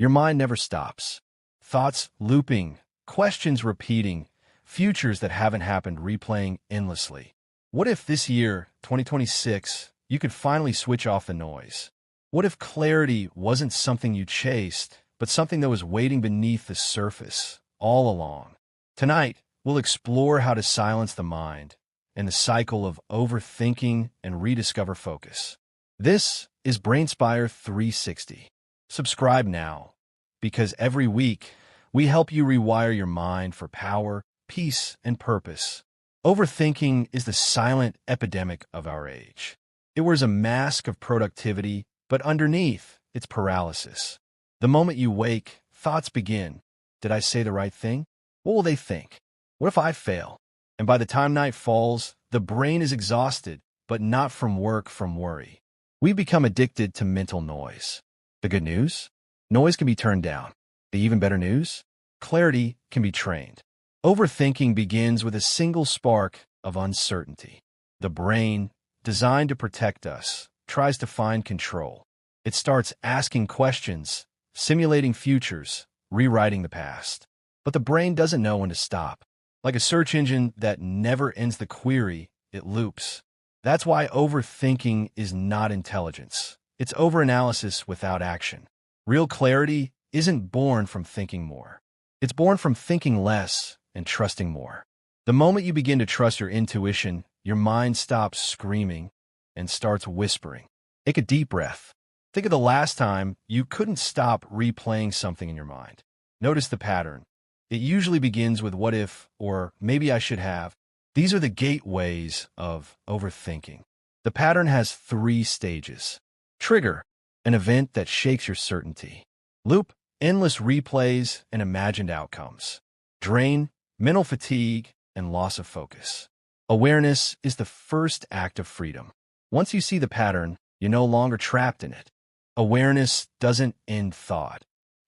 Your mind never stops. Thoughts looping, questions repeating, futures that haven't happened replaying endlessly. What if this year, 2026, you could finally switch off the noise? What if clarity wasn't something you chased, but something that was waiting beneath the surface all along? Tonight, we'll explore how to silence the mind and the cycle of overthinking and rediscover focus. This is BrainSpire 360. Subscribe now, because every week, we help you rewire your mind for power, peace, and purpose. Overthinking is the silent epidemic of our age. It wears a mask of productivity, but underneath, it's paralysis. The moment you wake, thoughts begin. Did I say the right thing? What will they think? What if I fail? And by the time night falls, the brain is exhausted, but not from work, from worry. We become addicted to mental noise. The good news? Noise can be turned down. The even better news? Clarity can be trained. Overthinking begins with a single spark of uncertainty. The brain, designed to protect us, tries to find control. It starts asking questions, simulating futures, rewriting the past. But the brain doesn't know when to stop. Like a search engine that never ends the query, it loops. That's why overthinking is not intelligence. It's overanalysis without action. Real clarity isn't born from thinking more. It's born from thinking less and trusting more. The moment you begin to trust your intuition, your mind stops screaming and starts whispering. Take a deep breath. Think of the last time you couldn't stop replaying something in your mind. Notice the pattern. It usually begins with what if, or maybe I should have. These are the gateways of overthinking. The pattern has 3 stages. Trigger, an event that shakes your certainty. Loop, endless replays and imagined outcomes. Drain, mental fatigue and loss of focus. Awareness is the first act of freedom. Once you see the pattern, you're no longer trapped in it. Awareness doesn't end thought.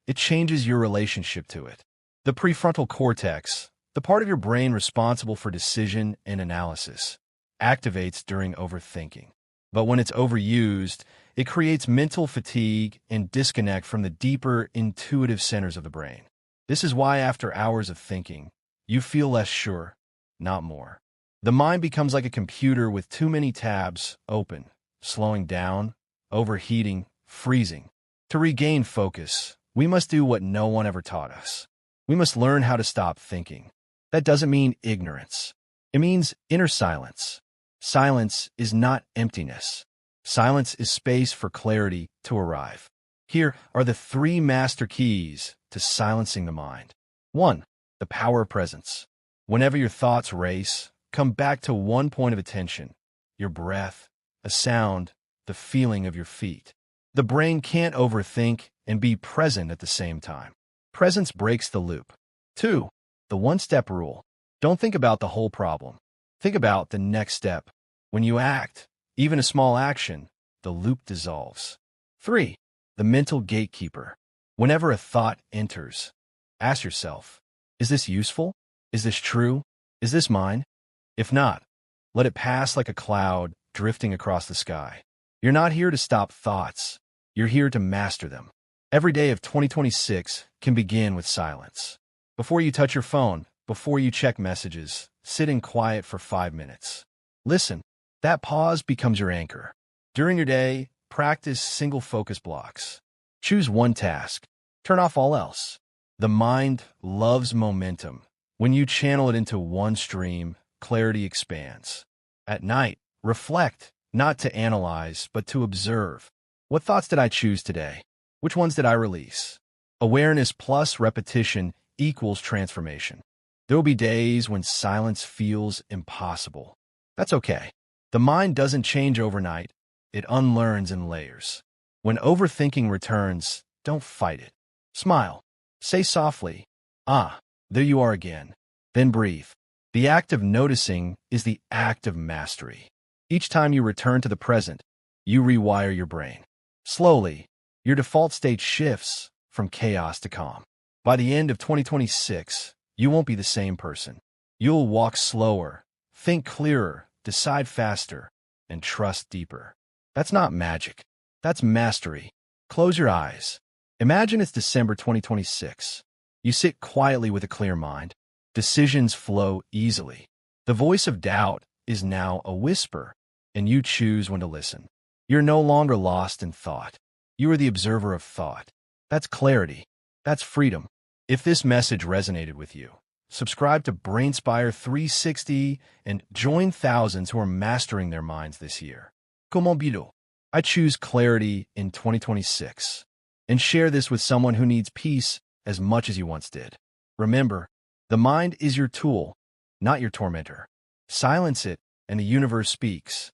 It changes your relationship to it. The prefrontal cortex, the part of your brain responsible for decision and analysis, activates during overthinking. But when it's overused, it creates mental fatigue and disconnect from the deeper, intuitive centers of the brain. This is why after hours of thinking, you feel less sure, not more. The mind becomes like a computer with too many tabs open, slowing down, overheating, freezing. To regain focus, we must do what no one ever taught us. We must learn how to stop thinking. That doesn't mean ignorance. It means inner silence. Silence is not emptiness. Silence is space for clarity to arrive. Here are the 3 master keys to silencing the mind. 1. The power of presence. Whenever your thoughts race, come back to one point of attention: your breath, a sound, the feeling of your feet. The brain can't overthink and be present at the same time. Presence breaks the loop. 2. The one-step rule. Don't think about the whole problem. Think about the next step. When you act, even a small action, the loop dissolves. 3. The mental gatekeeper. Whenever a thought enters, ask yourself, is this useful? Is this true? Is this mine? If not, let it pass like a cloud drifting across the sky. You're not here to stop thoughts. You're here to master them. Every day of 2026 can begin with silence. Before you touch your phone, before you check messages, sit in quiet for 5 minutes. Listen. That pause becomes your anchor. During your day, practice single focus blocks. Choose one task. Turn off all else. The mind loves momentum. When you channel it into one stream, clarity expands. At night, reflect, not to analyze, but to observe. What thoughts did I choose today? Which ones did I release? Awareness plus repetition equals transformation. There will be days when silence feels impossible. That's okay. The mind doesn't change overnight. It unlearns in layers. When overthinking returns, don't fight it. Smile. Say softly, "Ah, there you are again." Then breathe. The act of noticing is the act of mastery. Each time you return to the present, you rewire your brain. Slowly, your default state shifts from chaos to calm. By the end of 2026, you won't be the same person. You'll walk slower, think clearer, decide faster, and trust deeper. That's not magic. That's mastery. Close your eyes. Imagine it's December 2026. You sit quietly with a clear mind. Decisions flow easily. The voice of doubt is now a whisper, and you choose when to listen. You're no longer lost in thought. You are the observer of thought. That's clarity. That's freedom. If this message resonated with you, subscribe to BrainSpire 360 and join thousands who are mastering their minds this year. Como bido? I choose clarity in 2026. And share this with someone who needs peace as much as you once did. Remember, the mind is your tool, not your tormentor. Silence it, and the universe speaks.